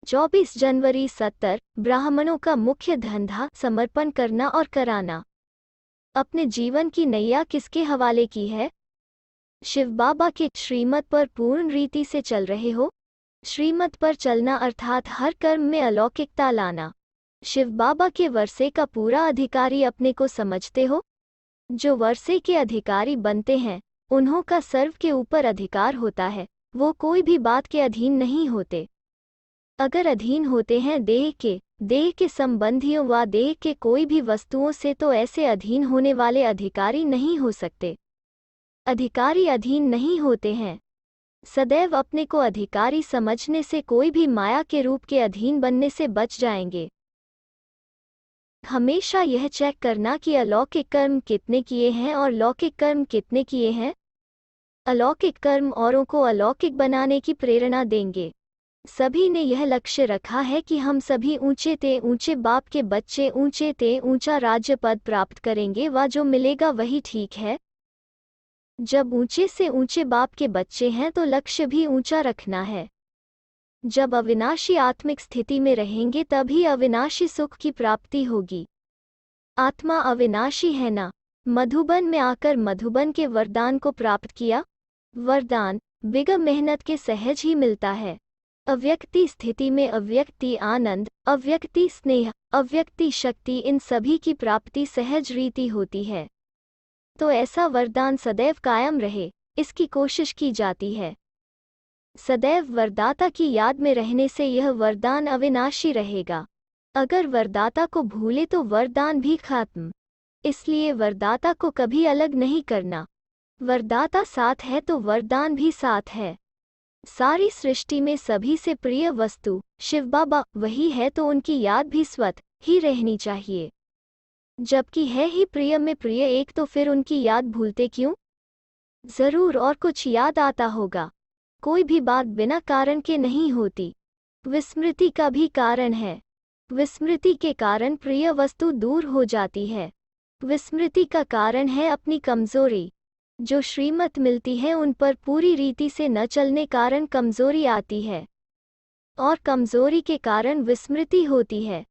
24 जनवरी 70 ब्राह्मणों का मुख्य धंधा समर्पण करना और कराना। अपने जीवन की नैया किसके हवाले की है? शिव बाबा के श्रीमत पर पूर्ण रीति से चल रहे हो? श्रीमत पर चलना अर्थात हर कर्म में अलौकिकता लाना। शिव बाबा के वर्षे का पूरा अधिकारी अपने को समझते हो? जो वर्षे के अधिकारी बनते हैं उन्हों का सर्व के ऊपर अधिकार होता है, वो कोई भी बात के अधीन नहीं होते। अगर अधीन होते हैं देह के संबंधियों व देह के कोई भी वस्तुओं से, तो ऐसे अधीन होने वाले अधिकारी नहीं हो सकते। अधिकारी अधीन नहीं होते हैं। सदैव अपने को अधिकारी समझने से कोई भी माया के रूप के अधीन बनने से बच जाएंगे। हमेशा यह चेक करना कि अलौकिक कर्म कितने किए हैं और लौकिक कर्म कितने किए हैं। अलौकिक कर्म औरों को अलौकिक बनाने की प्रेरणा देंगे। सभी ने यह लक्ष्य रखा है कि हम सभी ऊंचे ते ऊंचे बाप के बच्चे ऊंचे ते ऊंचा राज्य पद प्राप्त करेंगे व जो मिलेगा वही ठीक है। जब ऊंचे से ऊंचे बाप के बच्चे हैं तो लक्ष्य भी ऊंचा रखना है। जब अविनाशी आत्मिक स्थिति में रहेंगे तभी अविनाशी सुख की प्राप्ति होगी। आत्मा अविनाशी है ना। मधुबन में आकर मधुबन के वरदान को प्राप्त किया। वरदान बिना मेहनत के सहज ही मिलता है। अव्यक्ति स्थिति में अव्यक्ति आनंद, अव्यक्ति स्नेह, अव्यक्ति शक्ति, इन सभी की प्राप्ति सहज रीति होती है। तो ऐसा वरदान सदैव कायम रहे, इसकी कोशिश की जाती है। सदैव वरदाता की याद में रहने से यह वरदान अविनाशी रहेगा। अगर वरदाता को भूले तो वरदान भी खत्म। इसलिए वरदाता को कभी अलग नहीं करना। वरदाता साथ है तो वरदान भी साथ है। सारी सृष्टि में सभी से प्रिय वस्तु शिव बाबा वही है, तो उनकी याद भी स्वतः ही रहनी चाहिए। जबकि है ही प्रिय में प्रिय एक, तो फिर उनकी याद भूलते क्यों? जरूर और कुछ याद आता होगा। कोई भी बात बिना कारण के नहीं होती। विस्मृति का भी कारण है। विस्मृति के कारण प्रिय वस्तु दूर हो जाती है। विस्मृति का कारण है अपनी कमजोरी। जो श्रीमत मिलती है उन पर पूरी रीति से न चलने कारण कमजोरी आती है, और कमजोरी के कारण विस्मृति होती है।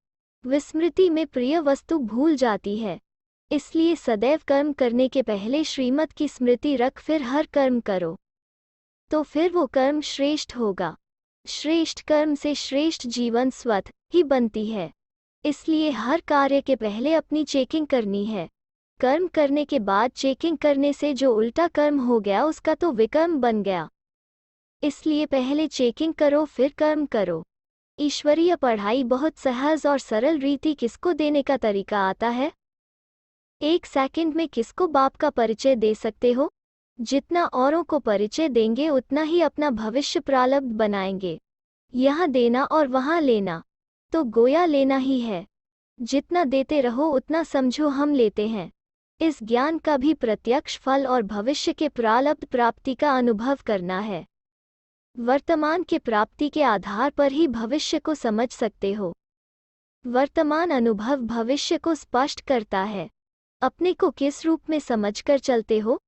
विस्मृति में प्रिय वस्तु भूल जाती है। इसलिए सदैव कर्म करने के पहले श्रीमत की स्मृति रख फिर हर कर्म करो, तो फिर वो कर्म श्रेष्ठ होगा। श्रेष्ठ कर्म से श्रेष्ठ जीवन स्वतः ही बनती है। इसलिए हर कार्य के पहले अपनी चेकिंग करनी है। कर्म करने के बाद चेकिंग करने से जो उल्टा कर्म हो गया उसका तो विकर्म बन गया। इसलिए पहले चेकिंग करो फिर कर्म करो। ईश्वरीय पढ़ाई बहुत सहज और सरल रीति किसको देने का तरीका आता है? 1 सेकंड में किसको बाप का परिचय दे सकते हो? जितना औरों को परिचय देंगे उतना ही अपना भविष्य प्रारब्ध बनाएंगे। यहाँ देना और वहाँ लेना तो गोया लेना ही है। जितना देते रहो उतना समझो हम लेते हैं। इस ज्ञान का भी प्रत्यक्ष फल और भविष्य के प्रारब्ध प्राप्ति का अनुभव करना है। वर्तमान के प्राप्ति के आधार पर ही भविष्य को समझ सकते हो। वर्तमान अनुभव भविष्य को स्पष्ट करता है। अपने को किस रूप में समझकर चलते हो?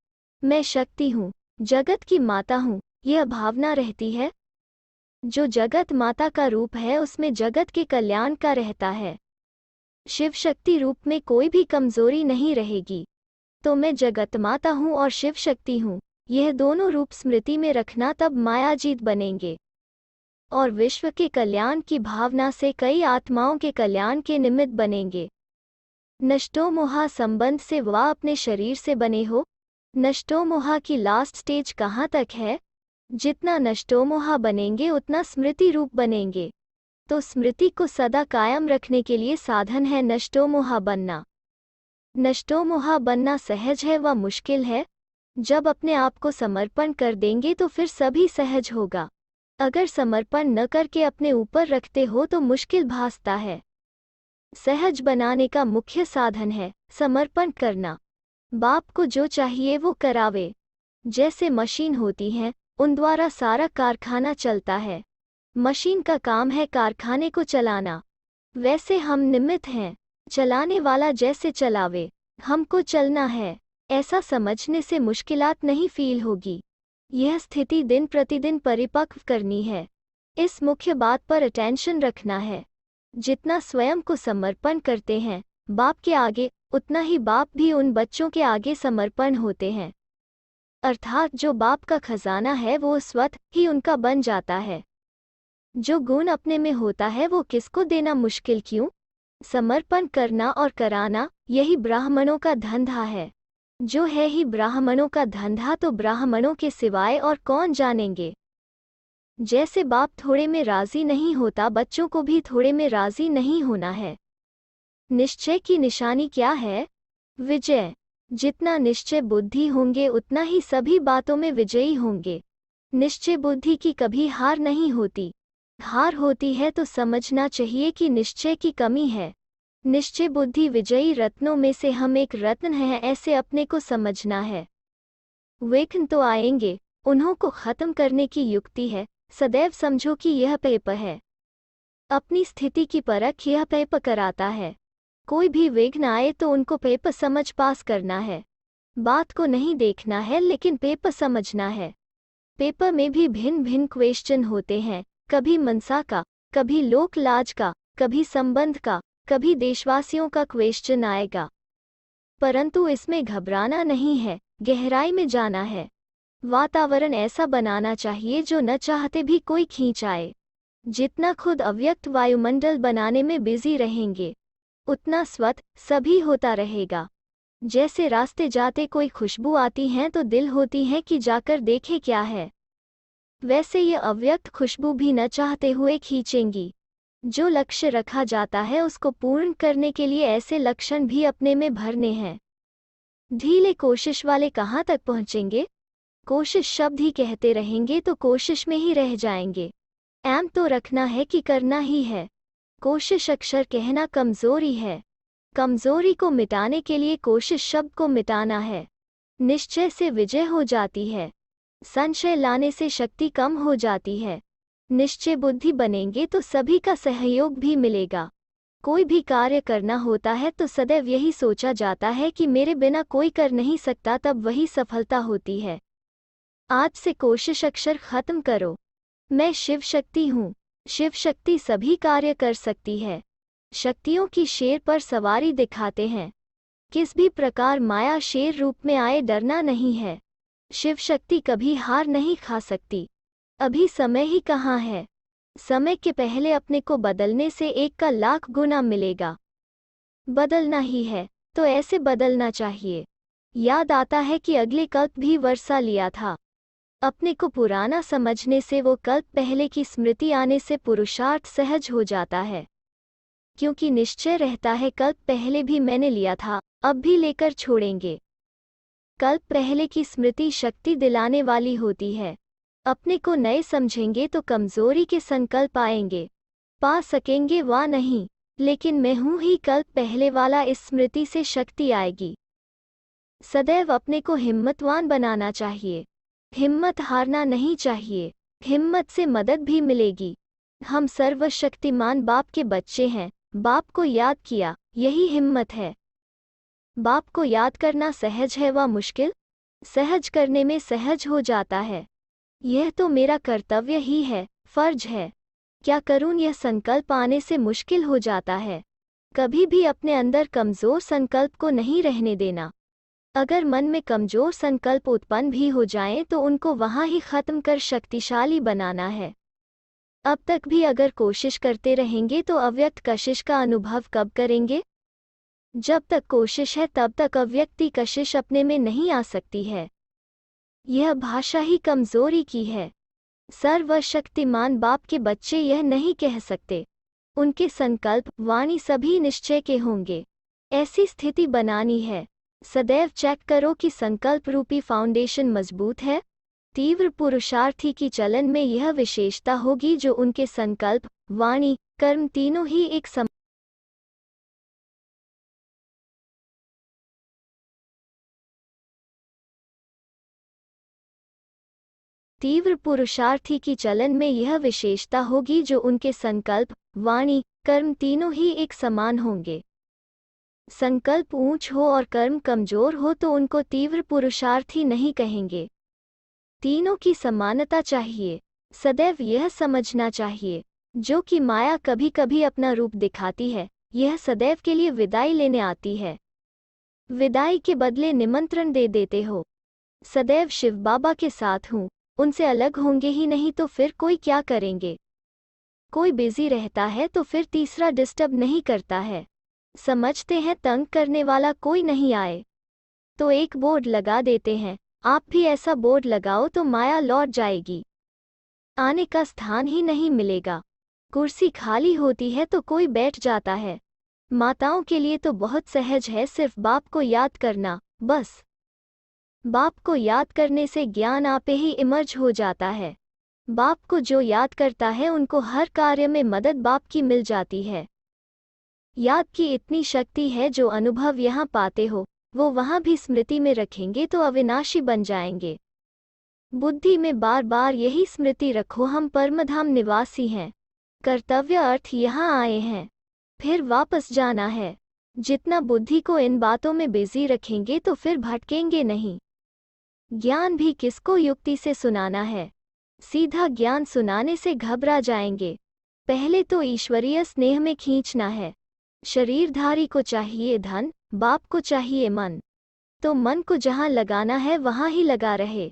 मैं शक्ति हूँ, जगत की माता हूँ, यह भावना रहती है। जो जगत माता का रूप है उसमें जगत के कल्याण का रहता है। शिव शक्ति रूप में कोई भी कमजोरी नहीं रहेगी। तो मैं जगत माता हूँ और शिव शक्ति हूँ, यह दोनों रूप स्मृति में रखना, तब मायाजीत बनेंगे और विश्व के कल्याण की भावना से कई आत्माओं के कल्याण के निमित्त बनेंगे। नष्टो मोहा संबंध से व अपने शरीर से बने हो। नष्टो मोहा की लास्ट स्टेज कहाँ तक है? जितना नष्टो मोहा बनेंगे उतना स्मृति रूप बनेंगे। तो स्मृति को सदा कायम रखने के लिए साधन है नष्टो मोहा बनना। नष्टो मोहा बनना सहज है व मुश्किल है। जब अपने आप को समर्पण कर देंगे तो फिर सभी सहज होगा। अगर समर्पण न करके अपने ऊपर रखते हो तो मुश्किल भासता है। सहज बनाने का मुख्य साधन है समर्पण करना। बाप को जो चाहिए वो करावे। जैसे मशीन होती हैं उन द्वारा सारा कारखाना चलता है। मशीन का काम है कारखाने को चलाना। वैसे हम निमित्त हैं, चलाने वाला जैसे चलावे हमको चलना है। ऐसा समझने से मुश्किलात नहीं फील होगी। यह स्थिति दिन प्रतिदिन परिपक्व करनी है। इस मुख्य बात पर अटेंशन रखना है। जितना स्वयं को समर्पण करते हैं बाप के आगे, उतना ही बाप भी उन बच्चों के आगे समर्पण होते हैं। अर्थात जो बाप का खजाना है वो स्वतः ही उनका बन जाता है। जो गुण अपने में होता है वो किसको देना मुश्किल क्यों? समर्पण करना और कराना, यही ब्राह्मणों का धंधा है। जो है ही ब्राह्मणों का धंधा तो ब्राह्मणों के सिवाय और कौन जानेंगे। जैसे बाप थोड़े में राजी नहीं होता, बच्चों को भी थोड़े में राजी नहीं होना है। निश्चय की निशानी क्या है? विजय। जितना निश्चय बुद्धि होंगे उतना ही सभी बातों में विजयी होंगे। निश्चय बुद्धि की कभी हार नहीं होती। हार होती है तो समझना चाहिए कि निश्चय की कमी है। निश्चय बुद्धि विजयी रत्नों में से हम एक रत्न हैं, ऐसे अपने को समझना है। विघ्न तो आएंगे, उन्हों को खत्म करने की युक्ति है। सदैव समझो कि यह पेप है। अपनी स्थिति की परख यह पेप कराता है। कोई भी विघ्न आए तो उनको पेप समझ पास करना है। बात को नहीं देखना है लेकिन पेप समझना है। पेपर में भी भिन्न भिन्न क्वेश्चन होते हैं, कभी मनसा का, कभी लोक लाज का, कभी संबंध का, कभी देशवासियों का क्वेश्चन आएगा। परंतु इसमें घबराना नहीं है, गहराई में जाना है। वातावरण ऐसा बनाना चाहिए जो न चाहते भी कोई खींच आए। जितना खुद अव्यक्त वायुमंडल बनाने में बिजी रहेंगे उतना स्वतः सभी होता रहेगा। जैसे रास्ते जाते कोई खुशबू आती है तो दिल होती है कि जाकर देखे क्या है, वैसे ये अव्यक्त खुशबू भी न चाहते हुए खींचेंगी। जो लक्ष्य रखा जाता है उसको पूर्ण करने के लिए ऐसे लक्षण भी अपने में भरने हैं। ढीले कोशिश वाले कहाँ तक पहुँचेंगे? कोशिश शब्द ही कहते रहेंगे तो कोशिश में ही रह जाएंगे। एम तो रखना है कि करना ही है। कोशिश अक्षर कहना कमजोरी है। कमजोरी को मिटाने के लिए कोशिश शब्द को मिटाना है। निश्चय से विजय हो जाती है। संशय लाने से शक्ति कम हो जाती है। निश्चय बुद्धि बनेंगे तो सभी का सहयोग भी मिलेगा। कोई भी कार्य करना होता है तो सदैव यही सोचा जाता है कि मेरे बिना कोई कर नहीं सकता, तब वही सफलता होती है। आज से कोशिश अक्षर खत्म करो। मैं शिव शक्ति हूँ। शिव शक्ति सभी कार्य कर सकती है। शक्तियों की शेर पर सवारी दिखाते हैं। किस भी प्रकार माया शेर रूप में आए डरना नहीं है। शिव शक्ति कभी हार नहीं खा सकती। अभी समय ही कहाँ है। समय के पहले अपने को बदलने से 1 का लाख गुना मिलेगा। बदलना ही है तो ऐसे बदलना चाहिए। याद आता है कि अगले कल्प भी वर्षा लिया था। अपने को पुराना समझने से वो कल्प पहले की स्मृति आने से पुरुषार्थ सहज हो जाता है। क्योंकि निश्चय रहता है कल्प पहले भी मैंने लिया था, अब भी लेकर छोड़ेंगे। कल्प पहले की स्मृति शक्ति दिलाने वाली होती है। अपने को नए समझेंगे तो कमजोरी के संकल्प आएंगे। पा सकेंगे वा नहीं, लेकिन मैं हूँ ही कल्प पहले वाला, इस स्मृति से शक्ति आएगी। सदैव अपने को हिम्मतवान बनाना चाहिए। हिम्मत हारना नहीं चाहिए। हिम्मत से मदद भी मिलेगी। हम सर्वशक्तिमान बाप के बच्चे हैं। बाप को याद किया, यही हिम्मत है। बाप को याद करना सहज है व मुश्किल? सहज करने में सहज हो जाता है। यह तो मेरा कर्तव्य ही है, फर्ज है। क्या करूं, यह संकल्प आने से मुश्किल हो जाता है। कभी भी अपने अंदर कमजोर संकल्प को नहीं रहने देना। अगर मन में कमजोर संकल्प उत्पन्न भी हो जाएं तो उनको वहां ही खत्म कर शक्तिशाली बनाना है। अब तक भी अगर कोशिश करते रहेंगे तो अव्यक्त कशिश का अनुभव कब करेंगे? जब तक कोशिश है तब तक अव्यक्ति कशिश अपने में नहीं आ सकती है। यह भाषा ही कमजोरी की है। सर्वशक्तिमान बाप के बच्चे यह नहीं कह सकते। उनके संकल्प वाणी सभी निश्चय के होंगे। ऐसी स्थिति बनानी है। सदैव चेक करो कि संकल्प रूपी फाउंडेशन मजबूत है। तीव्र पुरुषार्थी की चलन में यह विशेषता होगी जो उनके संकल्प, वाणी, कर्म तीनों ही एक समान। तीव्र पुरुषार्थी की चलन में यह विशेषता होगी जो उनके संकल्प, वाणी, कर्म तीनों ही एक समान होंगे। संकल्प ऊंच हो और कर्म कमजोर हो तो उनको तीव्र पुरुषार्थी नहीं कहेंगे। तीनों की समानता चाहिए। सदैव यह समझना चाहिए, जो कि माया कभी कभी अपना रूप दिखाती है, यह सदैव के लिए विदाई लेने आती है। विदाई के बदले निमंत्रण दे देते हो। सदैव शिव बाबा के साथ हूँ, उनसे अलग होंगे ही नहीं तो फिर कोई क्या करेंगे। कोई बिजी रहता है तो फिर तीसरा डिस्टर्ब नहीं करता है। समझते हैं तंग करने वाला कोई नहीं आए तो एक बोर्ड लगा देते हैं। आप भी ऐसा बोर्ड लगाओ तो माया लौट जाएगी। आने का स्थान ही नहीं मिलेगा। कुर्सी खाली होती है तो कोई बैठ जाता है। माताओं के लिए तो बहुत सहज है, सिर्फ बाप को याद करना, बस। बाप को याद करने से ज्ञान आपे ही इमर्ज हो जाता है। बाप को जो याद करता है उनको हर कार्य में मदद बाप की मिल जाती है। याद की इतनी शक्ति है, जो अनुभव यहाँ पाते हो वो वहाँ भी स्मृति में रखेंगे तो अविनाशी बन जाएंगे। बुद्धि में बार बार यही स्मृति रखो, हम परमधाम निवासी हैं। कर्तव्य अर्थ यहाँ आए हैं, फिर वापस जाना है। जितना बुद्धि को इन बातों में बिजी रखेंगे तो फिर भटकेंगे नहीं। ज्ञान भी किसको युक्ति से सुनाना है, सीधा ज्ञान सुनाने से घबरा जाएंगे। पहले तो ईश्वरीय स्नेह में खींचना है। शरीरधारी को चाहिए धन, बाप को चाहिए मन। तो मन को जहाँ लगाना है वहाँ ही लगा रहे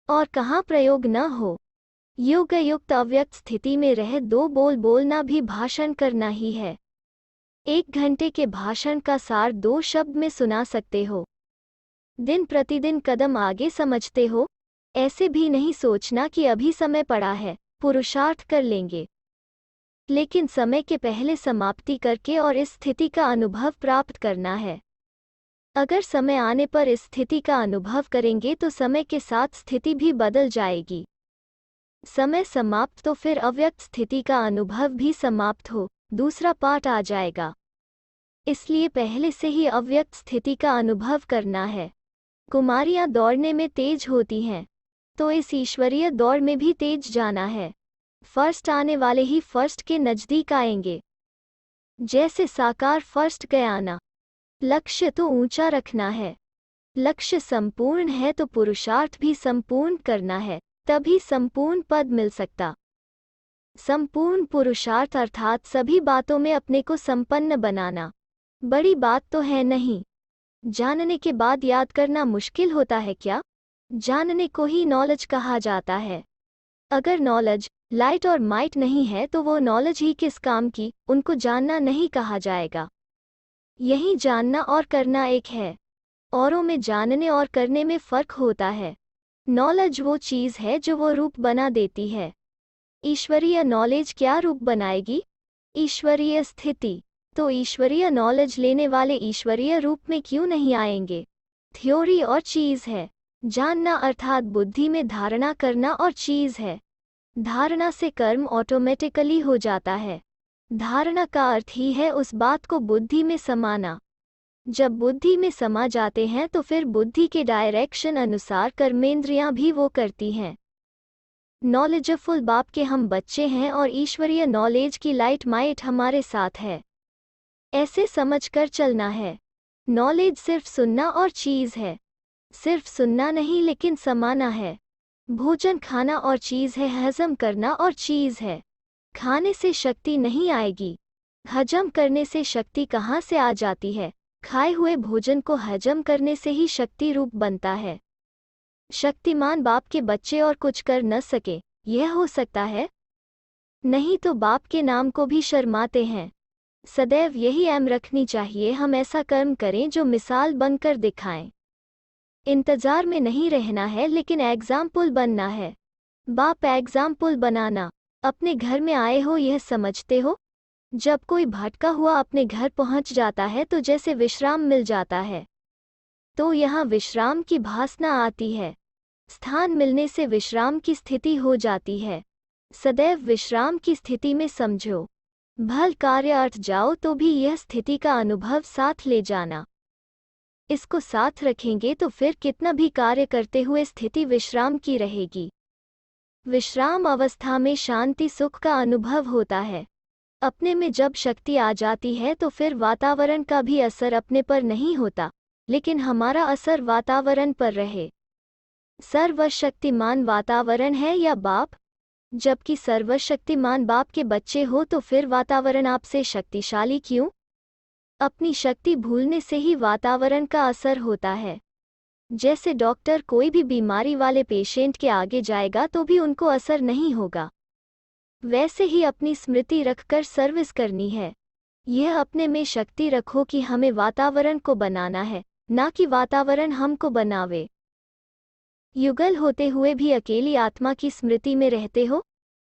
और कहाँ प्रयोग न हो। योग युक्त अव्यक्त स्थिति में रह दो बोल बोलना भी भाषण करना ही है। 1 घंटे के भाषण का सार 2 शब्द में सुना सकते हो। दिन प्रतिदिन कदम आगे समझते हो। ऐसे भी नहीं सोचना कि अभी समय पड़ा है, पुरुषार्थ कर लेंगे, लेकिन समय के पहले समाप्ति करके और इस स्थिति का अनुभव प्राप्त करना है। अगर समय आने पर इस स्थिति का अनुभव करेंगे तो समय के साथ स्थिति भी बदल जाएगी। समय समाप्त तो फिर अव्यक्त स्थिति का अनुभव भी समाप्त हो, दूसरा पाठ आ जाएगा। इसलिए पहले से ही अव्यक्त स्थिति का अनुभव करना है। कुमारियां दौड़ने में तेज होती हैं, तो इस ईश्वरीय दौड़ में भी तेज जाना है। फर्स्ट आने वाले ही फर्स्ट के नजदीक आएंगे। जैसे साकार फर्स्ट गया ना। लक्ष्य तो ऊंचा रखना है। लक्ष्य संपूर्ण है तो पुरुषार्थ भी संपूर्ण करना है, तभी संपूर्ण पद मिल सकता। संपूर्ण पुरुषार्थ अर्थात सभी बातों में अपने को संपन्न बनाना बड़ी बात तो है नहीं। जानने के बाद याद करना मुश्किल होता है क्या? जानने को ही नॉलेज कहा जाता है। अगर नॉलेज लाइट और माइट नहीं है तो वो नॉलेज ही किस काम की, उनको जानना नहीं कहा जाएगा। यही जानना और करना एक है। औरों में जानने और करने में फर्क होता है। नॉलेज वो चीज़ है जो वो रूप बना देती है। ईश्वरीय नॉलेज क्या रूप बनाएगी? ईश्वरीय स्थिति। तो ईश्वरीय नॉलेज लेने वाले ईश्वरीय रूप में क्यों नहीं आएंगे? थ्योरी और चीज़ है। जानना अर्थात बुद्धि में धारणा करना और चीज़ है। धारणा से कर्म ऑटोमेटिकली हो जाता है। धारणा का अर्थ ही है उस बात को बुद्धि में समाना। जब बुद्धि में समा जाते हैं तो फिर बुद्धि के डायरेक्शन अनुसार कर्मेंद्रियां भी वो करती हैं। नॉलेजफुल बाप के हम बच्चे हैं और ईश्वरीय नॉलेज की लाइट माइट हमारे साथ है। ऐसे समझकर चलना है। नॉलेज सिर्फ सुनना और चीज़ है। सिर्फ सुनना नहीं लेकिन समाना है। भोजन खाना और चीज़ है, हजम करना और चीज़ है। खाने से शक्ति नहीं आएगी। हजम करने से शक्ति कहाँ से आ जाती है? खाए हुए भोजन को हजम करने से ही शक्ति रूप बनता है। शक्तिमान बाप के बच्चे और कुछ कर न सके, यह हो सकता है? नहीं तो बाप के नाम को भी शर्माते हैं। सदैव यही एम रखनी चाहिए, हम ऐसा कर्म करें जो मिसाल बनकर दिखाएं। इंतजार में नहीं रहना है लेकिन एग्जाम्पल बनना है। बाप एग्जाम्पल बनाना। अपने घर में आए हो यह समझते हो? जब कोई भटका हुआ अपने घर पहुंच जाता है तो जैसे विश्राम मिल जाता है, तो यहाँ विश्राम की भासना आती है। स्थान मिलने से विश्राम की स्थिति हो जाती है। सदैव विश्राम की स्थिति में समझो। भल कार्य अर्थ जाओ तो भी यह स्थिति का अनुभव साथ ले जाना। इसको साथ रखेंगे तो फिर कितना भी कार्य करते हुए स्थिति विश्राम की रहेगी। विश्राम अवस्था में शांति सुख का अनुभव होता है। अपने में जब शक्ति आ जाती है तो फिर वातावरण का भी असर अपने पर नहीं होता, लेकिन हमारा असर वातावरण पर रहे। सर्वशक्तिमान वातावरण है या बाप? जबकि सर्वशक्तिमान बाप के बच्चे हो तो फिर वातावरण आपसे शक्तिशाली क्यों? अपनी शक्ति भूलने से ही वातावरण का असर होता है। जैसे डॉक्टर कोई भी बीमारी वाले पेशेंट के आगे जाएगा तो भी उनको असर नहीं होगा, वैसे ही अपनी स्मृति रखकर सर्विस करनी है। यह अपने में शक्ति रखो कि हमें वातावरण को बनाना है, ना कि वातावरण हमको बनावे। युगल होते हुए भी अकेली आत्मा की स्मृति में रहते हो?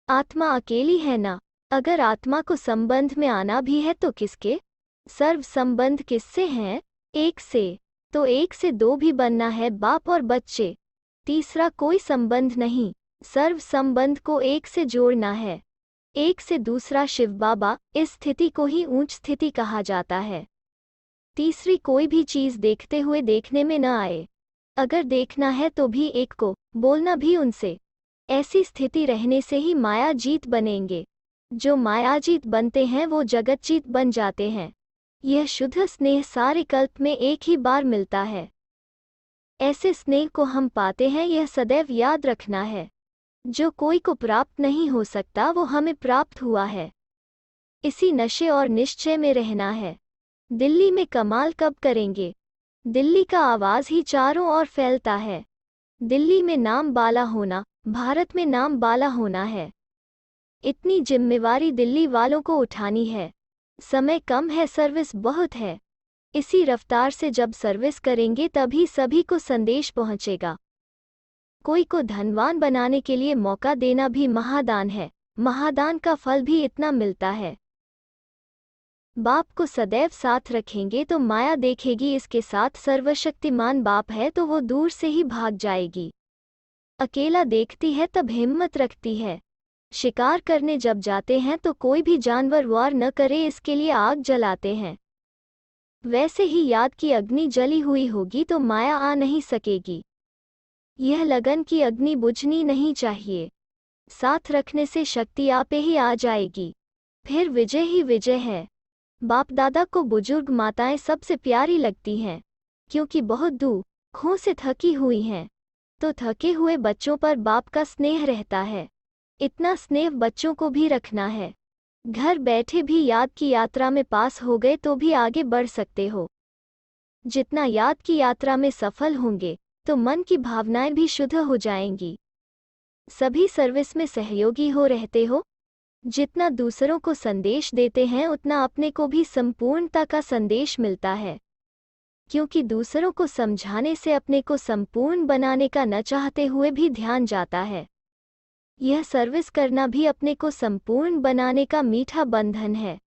आत्मा अकेली है ना? अगर आत्मा को संबंध में आना भी है तो किसके? सर्व संबंध किससे हैं? एक से। तो एक से दो भी बनना है, बाप और बच्चे। तीसरा कोई संबंध नहीं, सर्व संबंध को एक से जोड़ना है। एक से दूसरा शिव बाबा, इस स्थिति को ही ऊंच स्थिति कहा जाता है। तीसरी कोई भी चीज देखते हुए देखने में न आए। अगर देखना है तो भी एक को, बोलना भी उनसे। ऐसी स्थिति रहने से ही मायाजीत बनेंगे। जो मायाजीत बनते हैं वो जगतजीत बन जाते हैं। यह शुद्ध स्नेह सारे कल्प में एक ही बार मिलता है। ऐसे स्नेह को हम पाते हैं, यह सदैव याद रखना है। जो कोई को प्राप्त नहीं हो सकता वो हमें प्राप्त हुआ है। इसी नशे और निश्चय में रहना है। दिल्ली में कमाल कब करेंगे? दिल्ली का आवाज ही चारों ओर फैलता है। दिल्ली में नाम बाला होना, भारत में नाम बाला होना है। इतनी जिम्मेवारी दिल्ली वालों को उठानी है। समय कम है, सर्विस बहुत है। इसी रफ्तार से जब सर्विस करेंगे तभी सभी को संदेश पहुंचेगा। कोई को धनवान बनाने के लिए मौका देना भी महादान है। महादान का फल भी इतना मिलता है। बाप को सदैव साथ रखेंगे तो माया देखेगी इसके साथ सर्वशक्तिमान बाप है तो वो दूर से ही भाग जाएगी। अकेला देखती है तब हिम्मत रखती है। शिकार करने जब जाते हैं तो कोई भी जानवर वार न करे इसके लिए आग जलाते हैं। वैसे ही याद की अग्नि जली हुई होगी तो माया आ नहीं सकेगी। यह लगन की अग्नि बुझनी नहीं चाहिए। साथ रखने से शक्ति आपे ही आ जाएगी। फिर विजय ही विजय है। बाप दादा को बुजुर्ग माताएं सबसे प्यारी लगती हैं, क्योंकि बहुत दुखों से थकी हुई हैं। तो थके हुए बच्चों पर बाप का स्नेह रहता है। इतना स्नेह बच्चों को भी रखना है। घर बैठे भी याद की यात्रा में पास हो गए तो भी आगे बढ़ सकते हो। जितना याद की यात्रा में सफल होंगे तो मन की भावनाएं भी शुद्ध हो जाएंगी। सभी सर्विस में सहयोगी हो रहते हो। जितना दूसरों को संदेश देते हैं उतना अपने को भी संपूर्णता का संदेश मिलता है, क्योंकि दूसरों को समझाने से अपने को संपूर्ण बनाने का न चाहते हुए भी ध्यान जाता है। यह सर्विस करना भी अपने को संपूर्ण बनाने का मीठा बंधन है।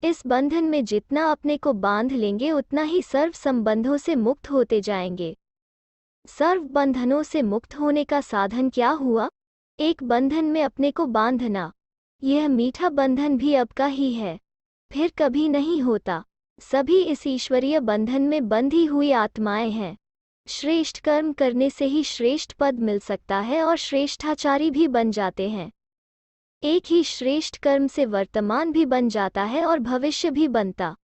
इस बंधन में जितना अपने को बांध लेंगे उतना ही सर्व संबंधों से मुक्त होते जाएंगे। सर्व बंधनों से मुक्त होने का साधन क्या हुआ? एक बंधन में अपने को बांधना। यह मीठा बंधन भी अब का ही है, फिर कभी नहीं होता। सभी इस ईश्वरीय बंधन में बंधी हुई आत्माएं हैं। श्रेष्ठ कर्म करने से ही श्रेष्ठ पद मिल सकता है और श्रेष्ठाचारी भी बन जाते हैं। एक ही श्रेष्ठ कर्म से वर्तमान भी बन जाता है और भविष्य भी बनता।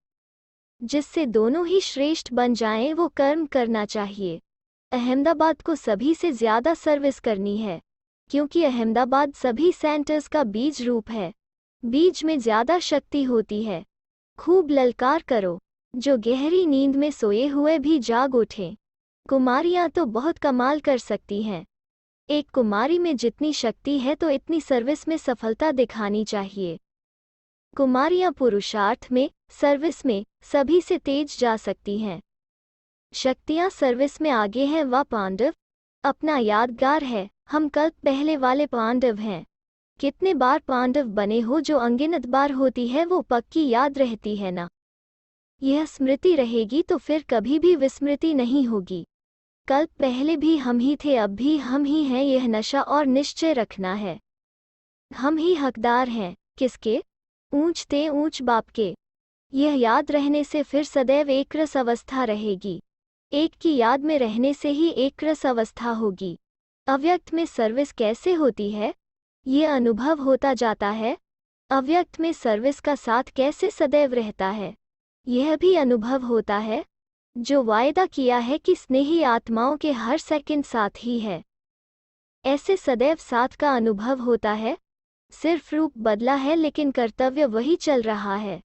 जिससे दोनों ही श्रेष्ठ बन जाएं वो कर्म करना चाहिए। अहमदाबाद को सभी से ज्यादा सर्विस करनी है, क्योंकि अहमदाबाद सभी सेंटर्स का बीज रूप है। बीज में ज्यादा शक्ति होती है। खूब ललकार करो, जो गहरी नींद में सोए हुए भी जाग उठें। कुमारियां तो बहुत कमाल कर सकती हैं। एक कुमारी में जितनी शक्ति है तो इतनी सर्विस में सफलता दिखानी चाहिए। कुमारियां पुरुषार्थ में, सर्विस में सभी से तेज जा सकती हैं। शक्तियां सर्विस में आगे हैं। वह पांडव अपना यादगार है। हम कल्प पहले वाले पांडव हैं। कितने बार पांडव बने हो, जो अनगिनत बार होती है वो पक्की याद रहती है ना। यह स्मृति रहेगी तो फिर कभी भी विस्मृति नहीं होगी। कल्प पहले भी हम ही थे, अब भी हम ही हैं। यह नशा और निश्चय रखना है। हम ही हकदार हैं। किसके? ऊंच ते ऊंच बाप के। यह याद रहने से फिर सदैव एक रस अवस्था रहेगी। एक की याद में रहने से ही एक रस अवस्था होगी। अव्यक्त में सर्विस कैसे होती है, ये अनुभव होता जाता है। अव्यक्त में सर्विस का साथ कैसे सदैव रहता है, यह भी अनुभव होता है। जो वायदा किया है कि स्नेही आत्माओं के हर सेकंड साथ ही है। ऐसे सदैव साथ का अनुभव होता है। सिर्फ रूप बदला है लेकिन कर्तव्य वही चल रहा है।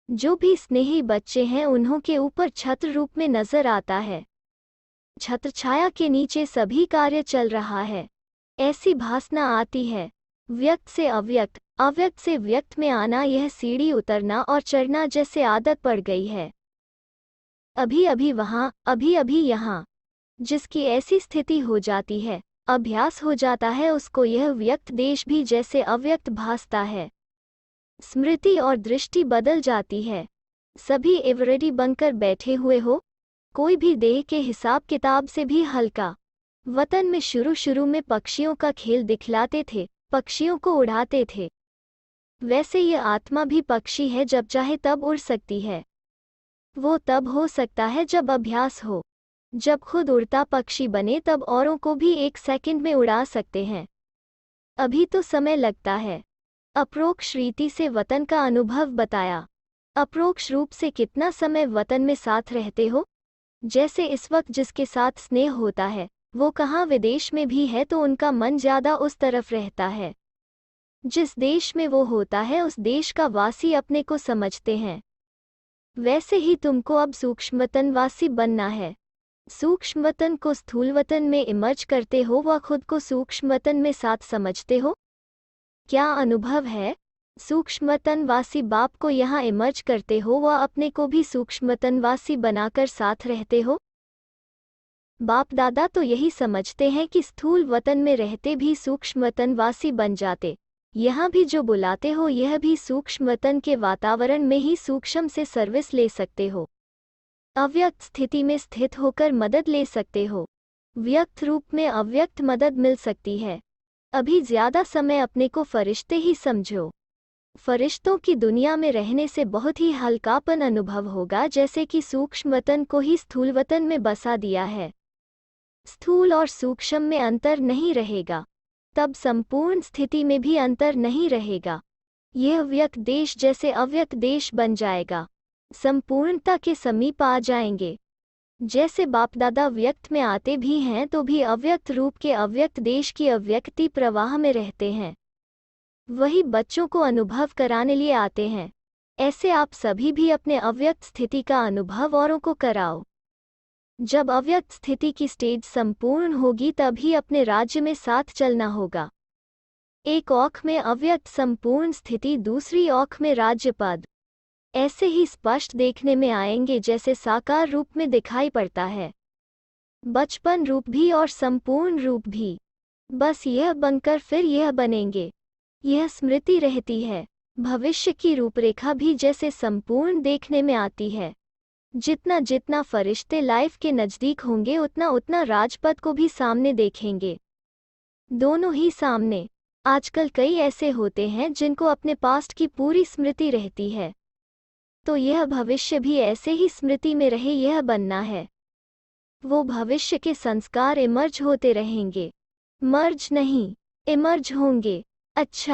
जो भी स्नेही बच्चे हैं उन्हों के ऊपर छत्र रूप में नजर आता है। छत्र छाया के नीचे सभी कार्य चल रहा है। ऐसी भासना आती है। व्यक्त से अव्यक्त, अव्यक्त से व्यक्त में आना, यह सीढ़ी उतरना और चढ़ना जैसे आदत पड़ गई है। अभी अभी वहाँ, अभी अभी यहाँ। जिसकी ऐसी स्थिति हो जाती है, अभ्यास हो जाता है, उसको यह व्यक्त देश भी जैसे अव्यक्त भासता है। स्मृति और दृष्टि बदल जाती है। सभी एवरेडी बनकर बैठे हुए हो, कोई भी देह के हिसाब किताब से भी हल्का। वतन में शुरू शुरू में पक्षियों का खेल दिखलाते थे, पक्षियों को उड़ाते थे। वैसे ये आत्मा भी पक्षी है, जब चाहे तब उड़ सकती है। वो तब हो सकता है जब अभ्यास हो। जब खुद उड़ता पक्षी बने तब औरों को भी 1 सेकंड में उड़ा सकते हैं। अभी तो समय लगता है। अप्रोक्ष रीति से वतन का अनुभव बताया। अप्रोक्ष रूप से कितना समय वतन में साथ रहते हो? जैसे इस वक्त जिसके साथ स्नेह होता है, वो कहाँ विदेश में भी है तो उनका मन ज़्यादा उस तरफ रहता है। जिस देश में वो होता है उस देश का वासी अपने को समझते हैं। वैसे ही तुमको अब सूक्ष्मवतनवासी बनना है। सूक्ष्मवतन को स्थूलवतन में इमर्ज करते हो व खुद को सूक्ष्मवतन में साथ समझते हो। क्या अनुभव है? सूक्ष्मवतनवासी बाप को यहाँ इमर्ज करते हो व अपने को भी सूक्ष्मवतनवासी बनाकर साथ रहते हो। बाप दादा तो यही समझते हैं कि स्थूल वतन में रहते भी सूक्ष्मवतनवासी बन जाते। यहाँ भी जो बुलाते हो यह भी सूक्ष्मवतन के वातावरण में ही सूक्ष्म से सर्विस ले सकते हो। अव्यक्त स्थिति में स्थित होकर मदद ले सकते हो। व्यक्त रूप में अव्यक्त मदद मिल सकती है। अभी ज़्यादा समय अपने को फरिश्ते ही समझो। फरिश्तों की दुनिया में रहने से बहुत ही हल्कापन अनुभव होगा, जैसे कि सूक्ष्मवतन को ही स्थूलवतन में बसा दिया है। स्थूल और सूक्ष्म में अंतर नहीं रहेगा, तब संपूर्ण स्थिति में भी अंतर नहीं रहेगा। यह व्यक्त देश जैसे अव्यक्त देश बन जाएगा, संपूर्णता के समीप आ जाएंगे। जैसे बाप दादा व्यक्त में आते भी हैं तो भी अव्यक्त रूप के अव्यक्त देश की अव्यक्ति प्रवाह में रहते हैं। वही बच्चों को अनुभव कराने लिए आते हैं। ऐसे आप सभी भी अपने अव्यक्त स्थिति का अनुभव औरों को कराओ। जब अव्यक्त स्थिति की स्टेज संपूर्ण होगी तभी अपने राज्य में साथ चलना होगा। एक औख में अव्यक्त संपूर्ण स्थिति, दूसरी औख में राज्य पद। ऐसे ही स्पष्ट देखने में आएंगे जैसे साकार रूप में दिखाई पड़ता है। बचपन रूप भी और संपूर्ण रूप भी। बस यह बनकर फिर यह बनेंगे। यह स्मृति रहती है। भविष्य की रूपरेखा भी जैसे संपूर्ण देखने में आती है। जितना जितना फरिश्ते लाइफ के नज़दीक होंगे उतना उतना राजपद को भी सामने देखेंगे। दोनों ही सामने। आजकल कई ऐसे होते हैं जिनको अपने पास्ट की पूरी स्मृति रहती है, तो यह भविष्य भी ऐसे ही स्मृति में रहे, यह बनना है। वो भविष्य के संस्कार इमर्ज होते रहेंगे, मर्ज नहीं, इमर्ज होंगे। अच्छा।